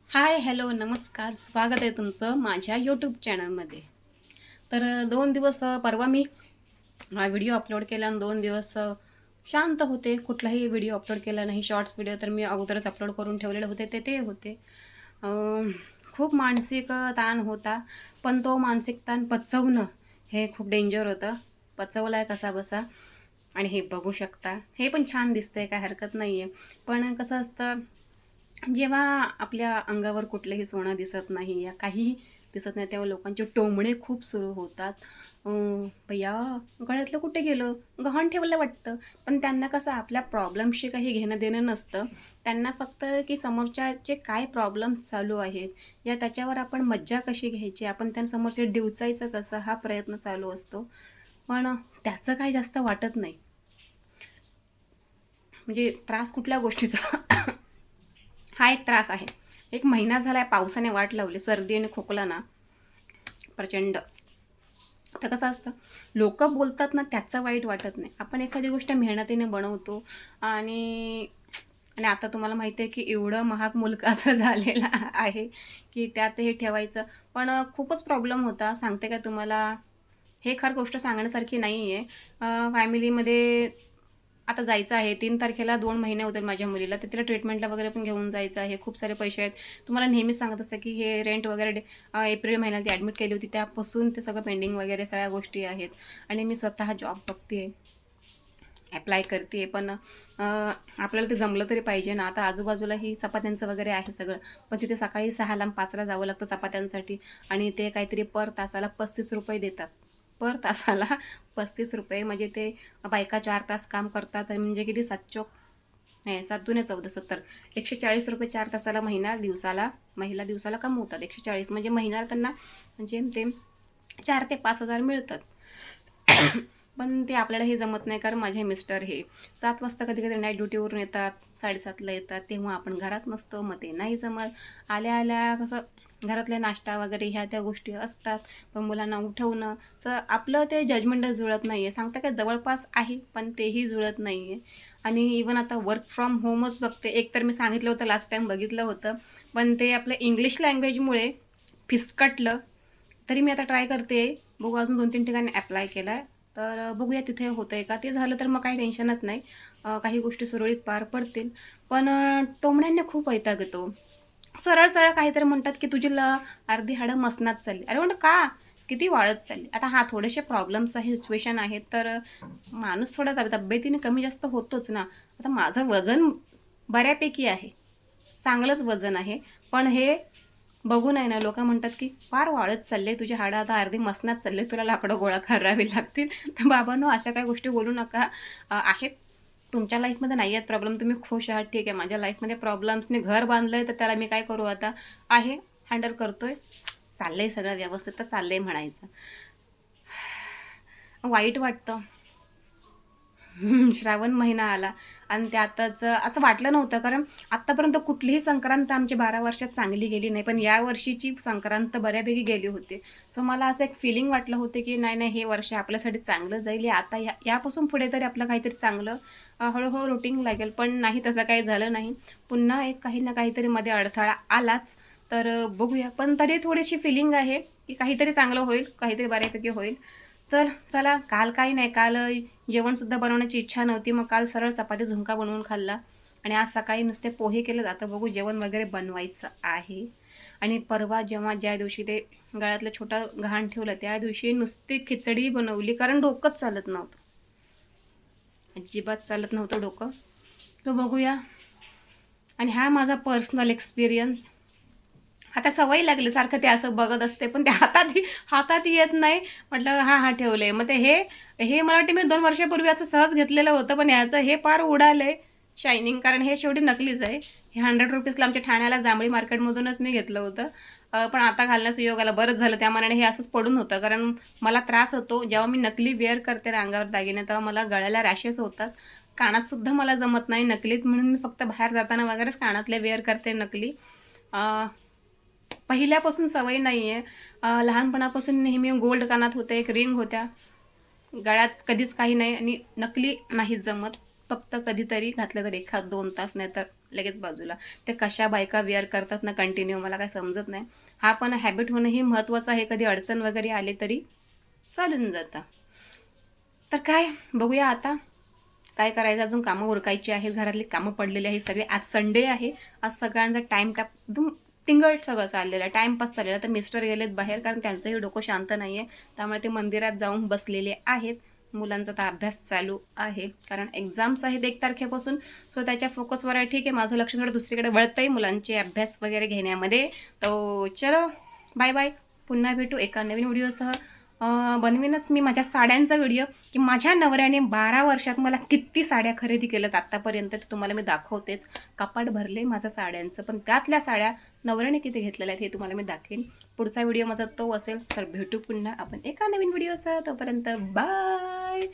हाय, hello, नमस्कार. स्वागत आहे तुमचं माझ्या यूट्यूब चॅनलमध्ये. तर 2 दिवस परवा मी हा व्हिडिओ अपलोड केला आणि 2 दिवस शांत होते. कुठलाही व्हिडिओ अपलोड केला नाही. शॉर्ट्स व्हिडिओ तर मी अगोदरच अपलोड करून ठेवलेले होते, ते होते. अ, खूप मानसिक ताण होता, पण तो मानसिक ताण पचवणं हे खूप डेंजर होतं. पचवलाय कसाबसा आणि हे बघू शकता. हे पण छान दिसतंय, काय हरकत नाही आहे. पण कसं असतं, जेव्हा आपल्या अंगावर कुठलंही सोनं दिसत नाही या काहीही दिसत नाही, तेव्हा लोकांचे टोमणे खूप सुरू होतात. भैया, गळ्यातलं कुठे गेलं, गहाण ठेवलं वाटतं. पण त्यांना कसं आपल्या प्रॉब्लेमशी काही घेणं देणं नसतं. त्यांना फक्त की समोरच्याचे काय प्रॉब्लेम चालू आहेत या त्याच्यावर आपण मज्जा कशी घ्यायची, आपण त्यांना समोरचे डिवचायचं कसं, हा प्रयत्न चालू असतो. पण त्याचं काही जास्त वाटत नाही. म्हणजे त्रास कुठल्या गोष्टीचा हा एक त्रास आहे. 1 महिना झाला आहे पावसाने वाट लावली. सर्दी आणि खोकला ना प्रचंड. आता कसं असतं, लोकं बोलतात ना त्याचं वाईट वाटत नाही. आपण एखादी गोष्ट मेहनतीने बनवतो आणि आणि आता तुम्हाला माहिती आहे की एवढं महाग मुलखाचं झालेलं आहे की त्यात हे ठेवायचं. पण खूपच प्रॉब्लेम होता. सांगते काय तुम्हाला, हे खरं गोष्ट सांगण्यासारखी नाही आहे. फॅमिलीमध्ये आता जायचं आहे 3 तारखेला 2 महिने होतील माझ्या मुलीला, तर तिला ट्रीटमेंटला वगैरे पण घेऊन जायचं आहे. खूप सारे पैसे आहेत. तुम्हाला नेहमीच सांगत असते की हे रेंट वगैरे एप्रिल महिन्यात ती ॲडमिट केली होती, त्यापासून ते सगळं पेंडिंग वगैरे सगळ्या गोष्टी आहेत. आणि मी स्वतः जॉब बघते, ॲप्लाय करते, पण आपल्याला ते जमलं तरी पाहिजे ना. आता आजूबाजूलाही चपात्यांचं वगैरे आहे सगळं, पण तिथे सकाळी 6ला आणि 5ला जावं लागतं चपात्यांसाठी. आणि ते काहीतरी पर तासाला ₹35 देतात. पर तासाला ₹35, म्हणजे ते बायका 4 तास काम करतात आणि म्हणजे किती 7 चोक नाही, 7 दुने 14, 70, ₹140 4 तासाला, महिला दिवसाला कमवतात. 140 म्हणजे महिन्याला त्यांना जेमतेम 4 ते 5,000 मिळतात. पण ते आपल्याला हे जमत नाही, कारण माझे मिस्टर हे 7 वाजता कधी कधी नाईट ड्युटीवरून येतात, 7:30ला येतात, तेव्हा आपण घरात नसतो, मग ते नाही जमत. आल्या आल्या कसं घरातले नाश्ता वगैरे ह्या त्या गोष्टी असतात, पण मुलांना उठवणं, तर आपलं ते जजमेंटच जुळत नाही आहे. सांगता काय जवळपास आहे, पण तेही जुळत नाही आहे. आणि इवन आता वर्क फ्रॉम होमच बघते. एक तर मी सांगितलं होतं, लास्ट टाईम बघितलं होतं, पण ते आपलं इंग्लिश लँग्वेजमुळे फिसकटलं. तरी मी आता ट्राय करते. बघू, अजून 2-3 ठिकाणी ॲप्लाय केला आहे. तर बघूया तिथे होतं आहे का. ते झालं तर मग काही टेन्शनच नाही. काही गोष्टी सुरळीत पार पडतील. पण टोमण्यांना खूप वैताग येतो. सरळ सरळ काहीतरी म्हणतात की तुझी अर्धी हाडं मसनात चालली. अरे म्हणलं का, किती वाळत चालली. आता हा थोडेसे प्रॉब्लेम्स आहे, सिच्युएशन आहेत, तर माणूस थोडा तब्येतीने कमी जास्त होतोच ना. आता माझं वजन बऱ्यापैकी आहे, चांगलंच वजन आहे. पण हे बघून आहे ना, लोकं म्हणतात की फार वाळत चालले, तुझी हाडं आता अर्धी मसनात चालले, तुला लाकडं गोळा करावी लागतील. तर बाबांनो, अशा काही गोष्टी बोलू नका. आहेत तुमच्या लाईफमध्ये नाही आहेत प्रॉब्लेम, तुम्ही खुश आहात, ठीक आहे. माझ्या लाईफमध्ये प्रॉब्लेम्सने घर बांधलंय, तर त्याला मी काय करू आता. आहे, हँडल करतोय, चाललंय सगळं व्यवस्थित, तर चाललंय म्हणायचं. वाईट वाटतं. श्रावण महिना आला आणि त्यातच असं वाटलं नव्हतं, कारण आत्तापर्यंत कुठलीही संक्रांत आमची 12 वर्षात चांगली गेली नाही, पण या वर्षीची संक्रांत बऱ्यापैकी गेली होती. सो मला असं एक फिलिंग वाटलं होतं की नाही नाही, हे वर्ष आपल्यासाठी चांगलं जाईल, आता यापासून पुढे तरी आपलं काहीतरी चांगलं हळूहळू रुटीन लागेल. पण नाही, तसं काही झालं नाही. पुन्हा एक काही ना काहीतरी मध्ये अडथळा आलाच. तर बघूया, पण तरी थोडीशी फिलिंग आहे की काहीतरी चांगलं होईल, काहीतरी बऱ्यापैकी होईल. तर चला, काल काही नाही, काल जेवणसुद्धा बनवण्याची इच्छा नव्हती, मग काल सरळ चपाती झुणका बनवून खाल्ला. आणि आज सकाळी नुसते पोहे केले जातं, बघू जेवण वगैरे बनवायचं आहे. आणि परवा ज्या दिवशी ते गळ्यातलं छोटं गहाण ठेवलं, त्या दिवशी नुसती खिचडी बनवली, कारण डोकंच चालत नव्हतं, अजिबात चालत नव्हतं डोकं. तो बघूया. आणि हा माझा पर्सनल एक्सपिरियन्स. आता सवय लागली, सारखं ते असं बघत असते, पण ते हातात येत नाही. म्हटलं हां हां, ठेवलंय. मग ते हे हे मला वाटतं मी 2 वर्षापूर्वी असं सहज घेतलेलं होतं, पण ह्याचं हे फार उडालंय शायनिंग, कारण हे शेवटी नकलीच आहे. हे ₹100 आमच्या ठाण्याला जांभळी मार्केटमधूनच मी घेतलं होतं. पण आता घालण्यास योग आला, बरंच झालं. त्या मनाने हे असंच पडून होतं, कारण मला त्रास होतो जेव्हा मी नकली वेअर करते ना अंगावर दागिने, तेव्हा मला गळ्याला रॅशेस होतात. कानात सुद्धा मला जमत नाही नकलीत, म्हणून मी फक्त बाहेर जाताना वगैरेच कानातले वेअर करते नकली. पहिल्यापासून सवय नाही आहे. लहानपणापासून नेहमी गोल्ड कानात होते, एक रिंग होत्या, गळ्यात कधीच काही नाही, आणि नकली नाहीच जमत. फक्त कधीतरी घातलं तर 1-2 तास, नाही तर लगेच बाजूला. ते कशा बायका वेअर करतात ना कंटिन्यू, मला काय समजत नाही. हा पण हॅबिट होणंही महत्त्वाचं आहे. कधी अडचण वगैरे आली तरी चालून जातं. तर काय बघूया आता काय करायचं. अजून कामं उरकायची आहेत, घरातली कामं पडलेली आहे सगळे. आज संडे आहे. आज सगळ्यांचा टाईम टॅप एकदम टिंगट सगळं चाललेलं आहे, टाईमपास चाललेला. तर मिस्टर गेलेत बाहेर, कारण त्यांचंही डोकं शांत नाही आहे. त्यामुळे ते मंदिरात जाऊन बसलेले आहेत. मुलांचा तर अभ्यास चालू आहे, कारण एक्झाम्स आहेत 1 तारखेपासून. सो त्याच्या फोकसवर आहे. ठीक आहे, माझं लक्ष थोडं दुसरीकडे वळतंय मुलांचे अभ्यास वगैरे घेण्यामध्ये. तो चलो बाय बाय. पुन्हा भेटू एका नवीन व्हिडिओसह. बनवीनच मी माझ्या साड्यांचा व्हिडिओ, की माझ्या नवऱ्याने 12 वर्षात मला किती साड्या खरेदी केल्यात आत्तापर्यंत, ते तुम्हाला मी दाखवतेच. कपाट भरले माझं साड्यांचं, पण त्यातल्या साड्या नवऱ्याने किती घेतलेल्या आहेत हे तुम्हाला मी दाखवेन. पुढचा व्हिडिओ माझा तो असेल. तर भेटू पुन्हा आपण एका नवीन व्हिडिओसह. तोपर्यंत बाय.